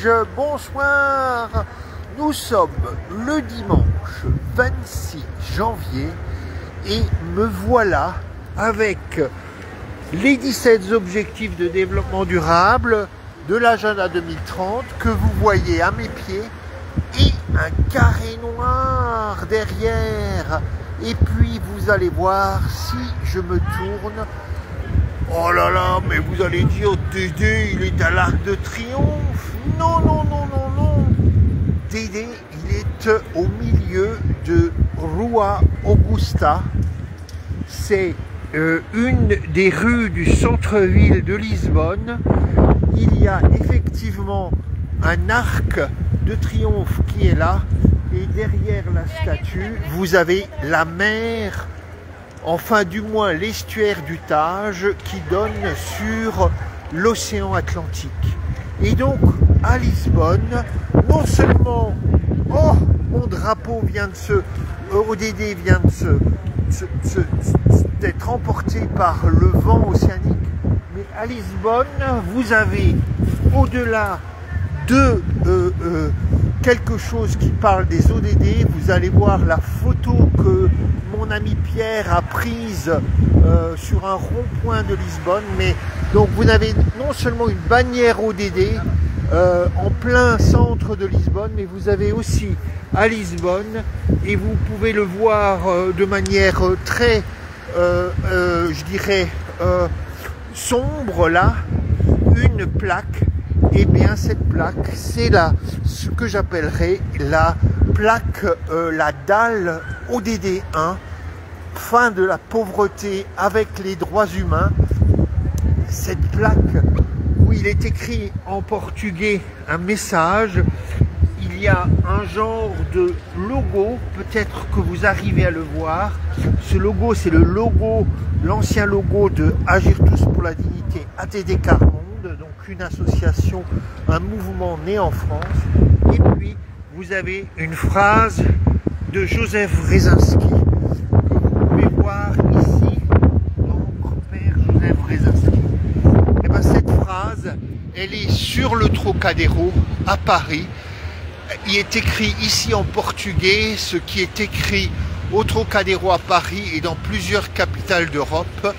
dis-je, bonsoir. Nous sommes le dimanche 26 janvier et me voilà avec les 17 objectifs de développement durable de l'agenda 2030 que vous voyez à mes pieds et un carré noir derrière. Et puis vous allez voir, si je me tourne, oh là là, mais vous allez dire, Dédé, il est à l'Arc de Triomphe. Non, non, non, non, non. Dédé, il est au milieu de Rua Augusta. C'est une des rues du centre-ville de Lisbonne. Il y a effectivement un arc de triomphe qui est là. Et derrière la statue, vous avez la mer, enfin du moins l'estuaire du Tage qui donne sur l'océan Atlantique. Et donc à Lisbonne, non seulement mon drapeau vient de ODD vient d'être emporté par le vent océanique, mais à Lisbonne, vous avez au-delà de quelque chose qui parle des ODD, vous allez voir la photo que mon ami Pierre a prise sur un rond-point de Lisbonne. Mais donc vous avez non seulement une bannière ODD en plein centre de Lisbonne, mais vous avez aussi à Lisbonne, et vous pouvez le voir de manière très, je dirais, sombre là, une plaque. Et bien cette plaque, c'est ce que j'appellerais la plaque, la dalle ODD 1, fin de la pauvreté avec les droits humains. Cette plaque où il est écrit en portugais un message, il y a un genre de logo, peut-être que vous arrivez à le voir. Ce logo, c'est le logo, l'ancien logo de Agir tous pour la dignité, ATD Carmonde, donc une association, un mouvement né en France. Et puis vous avez une phrase de Joseph Brzezinski que vous pouvez voir ici, donc Père Joseph Brzezinski. Et bien cette phrase, elle est sur le Trocadéro à Paris. Il est écrit ici en portugais, ce qui est écrit au Trocadéro à Paris et dans plusieurs capitales d'Europe,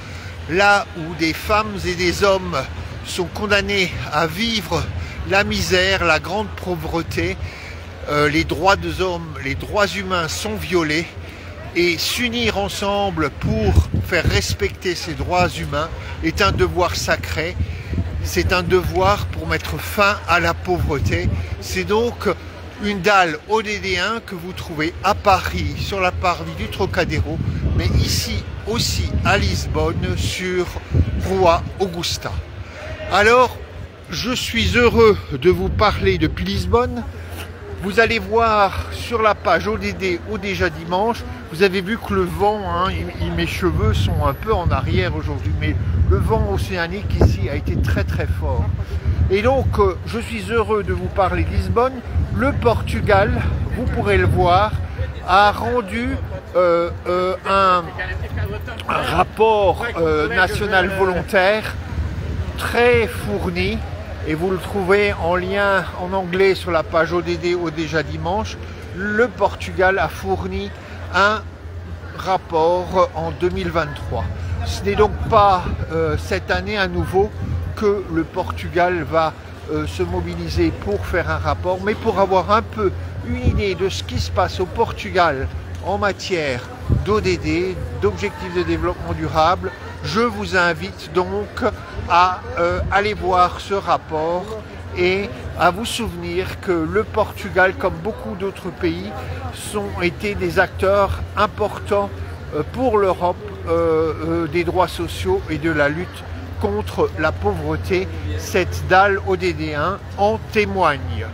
là où des femmes et des hommes sont condamnés à vivre la misère, la grande pauvreté, les droits des hommes, les droits humains sont violés, et s'unir ensemble pour faire respecter ces droits humains est un devoir sacré. C'est un devoir pour mettre fin à la pauvreté. C'est donc une dalle ODD1 que vous trouvez à Paris, sur la parvis du Trocadéro, mais ici aussi à Lisbonne, sur Rua Augusta. Alors, je suis heureux de vous parler depuis Lisbonne. Vous allez voir sur la page ODD ou déjà dimanche, vous avez vu que le vent, mes cheveux sont un peu en arrière aujourd'hui, mais le vent océanique ici a été très très fort. Et donc, je suis heureux de vous parler de Lisbonne. Le Portugal, vous pourrez le voir, a rendu un rapport national volontaire très fourni, et vous le trouvez en lien en anglais sur la page ODD au déjà dimanche. Le Portugal a fourni un rapport en 2023. Ce n'est donc pas cette année à nouveau que le Portugal va se mobiliser pour faire un rapport, mais pour avoir un peu une idée de ce qui se passe au Portugal en matière d'ODD, d'objectifs de développement durable, je vous invite donc à aller voir ce rapport et à vous souvenir que le Portugal, comme beaucoup d'autres pays, ont été des acteurs importants pour l'Europe des droits sociaux et de la lutte contre la pauvreté. Cette dalle ODD1 en témoigne.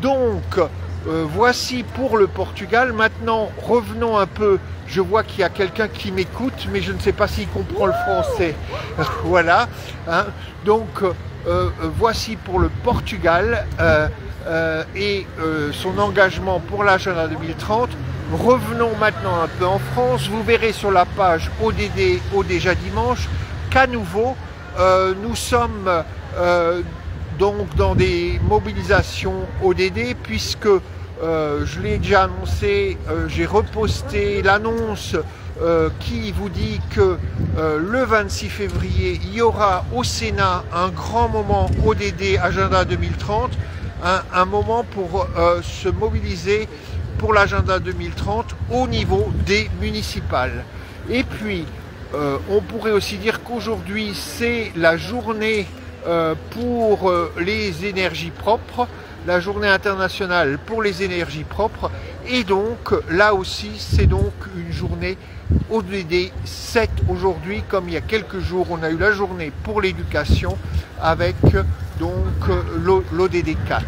Donc, voici pour le Portugal. Maintenant, revenons un peu. Je vois qu'il y a quelqu'un qui m'écoute, mais je ne sais pas s'il comprend le français. Voilà. Donc, voici pour le Portugal et son engagement pour l'agenda 2030. Revenons maintenant un peu en France. Vous verrez sur la page ODD au déjà dimanche qu'à nouveau, nous sommes donc dans des mobilisations ODD, puisque je l'ai déjà annoncé, j'ai reposté l'annonce qui vous dit que le 26 février, il y aura au Sénat un grand moment ODD Agenda 2030, un moment pour se mobiliser pour l'agenda 2030 au niveau des municipales. Et puis, on pourrait aussi dire qu'aujourd'hui, c'est la journée pour les énergies propres, la journée internationale pour les énergies propres, et donc là aussi c'est donc une journée ODD 7 aujourd'hui, comme il y a quelques jours on a eu la journée pour l'éducation avec donc l'ODD 4.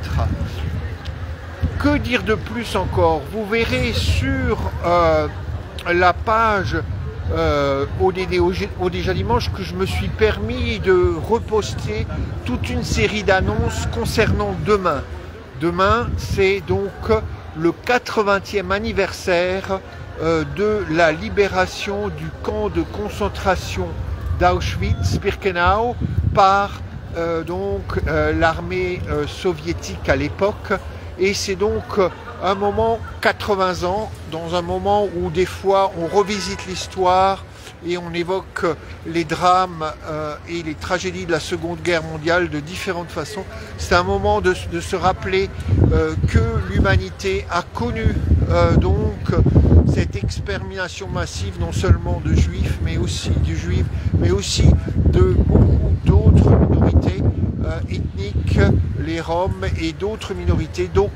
Que dire de plus encore? Vous verrez sur la page au déjà dimanche que je me suis permis de reposter toute une série d'annonces concernant demain. Demain, c'est donc le 80e anniversaire de la libération du camp de concentration d'Auschwitz-Birkenau par l'armée soviétique à l'époque. Et c'est donc un moment, 80 ans, dans un moment où des fois on revisite l'histoire et on évoque les drames et les tragédies de la Seconde Guerre mondiale de différentes façons. C'est un moment de se rappeler que l'humanité a connu donc cette extermination massive, non seulement de juifs, mais aussi de beaucoup d'autres minorités ethniques, les Roms et d'autres minorités. Donc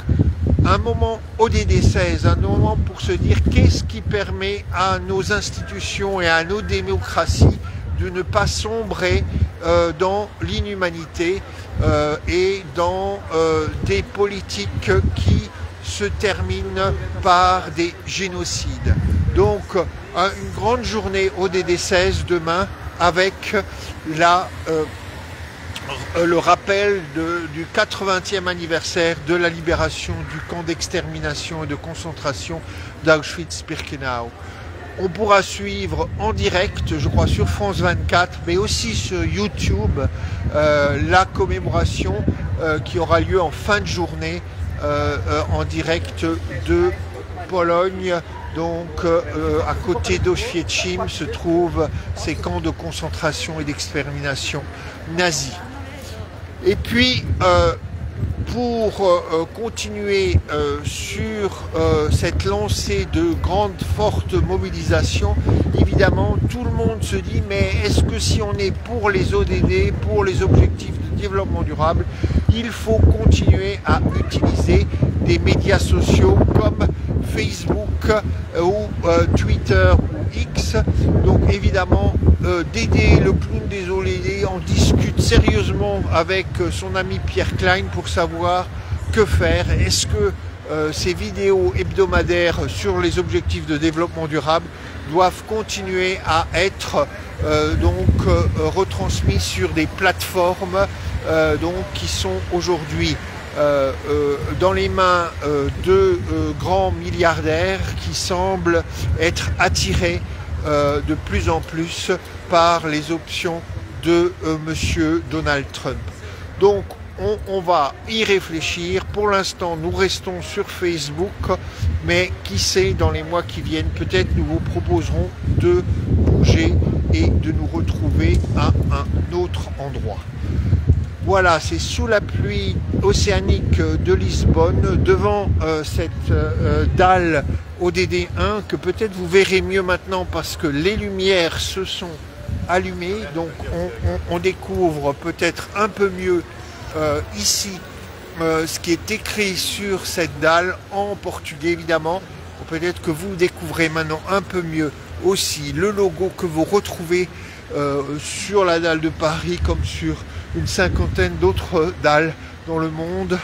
un moment ODD 16, un moment pour se dire qu'est-ce qui permet à nos institutions et à nos démocraties de ne pas sombrer dans l'inhumanité et dans des politiques qui se terminent par des génocides. Donc une grande journée ODD 16 demain avec le rappel du 80e anniversaire de la libération du camp d'extermination et de concentration d'Auschwitz-Birkenau. On pourra suivre en direct, je crois, sur France 24, mais aussi sur YouTube, la commémoration qui aura lieu en fin de journée en direct de Pologne. Donc à côté d'Auschwitz se trouvent ces camps de concentration et d'extermination nazis. Et puis, pour continuer sur cette lancée de grandes, fortes mobilisations, évidemment, tout le monde se dit, mais est-ce que si on est pour les ODD, pour les objectifs de développement durable, il faut continuer à utiliser des médias sociaux comme Facebook ou Twitter ou X. Donc évidemment, Dédé, le clown des ODD, en discute sérieusement avec son ami Pierre Klein pour savoir que faire. Est-ce que ces vidéos hebdomadaires sur les objectifs de développement durable doivent continuer à être retransmises sur des plateformes qui sont aujourd'hui dans les mains de grands milliardaires qui semblent être attirés de plus en plus par les options de monsieur Donald Trump. Donc on va y réfléchir. Pour l'instant, nous restons sur Facebook, mais qui sait, dans les mois qui viennent, peut-être nous vous proposerons de bouger et de nous retrouver à un autre endroit. Voilà, c'est sous la pluie océanique de Lisbonne, devant cette dalle ODD 1 que peut-être vous verrez mieux maintenant parce que les lumières se sont allumées. Donc on découvre peut-être un peu mieux ici ce qui est écrit sur cette dalle en portugais évidemment. Peut-être que vous découvrez maintenant un peu mieux aussi le logo que vous retrouvez sur la dalle de Paris comme sur une cinquantaine d'autres dalles dans le monde.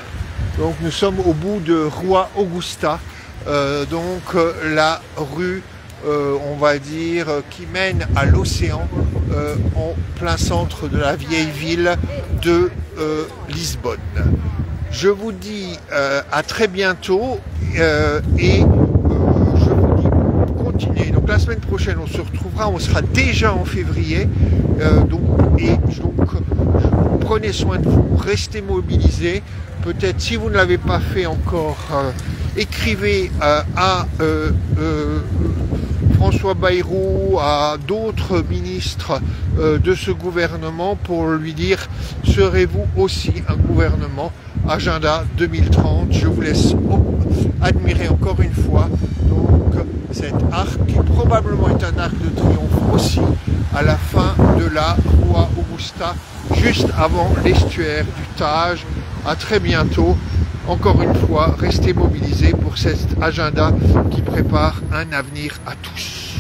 Donc nous sommes au bout de Rua Augusta, la rue on va dire qui mène à l'océan en plein centre de la vieille ville de Lisbonne. Je vous dis à très bientôt et je vous dis continuez. Donc la semaine prochaine on se retrouvera, on sera déjà en février, donc prenez prenez soin de vous, restez mobilisés. Peut-être si vous ne l'avez pas fait encore, écrivez à François Bayrou, à d'autres ministres de ce gouvernement pour lui dire, serez-vous aussi un gouvernement Agenda 2030. Je vous laisse admirer encore une fois donc cet arc qui probablement est un arc de triomphe aussi à la fin de la Rua Augusta, juste avant l'estuaire du Tage. À très bientôt. Encore une fois, restez mobilisés pour cet agenda qui prépare un avenir à tous.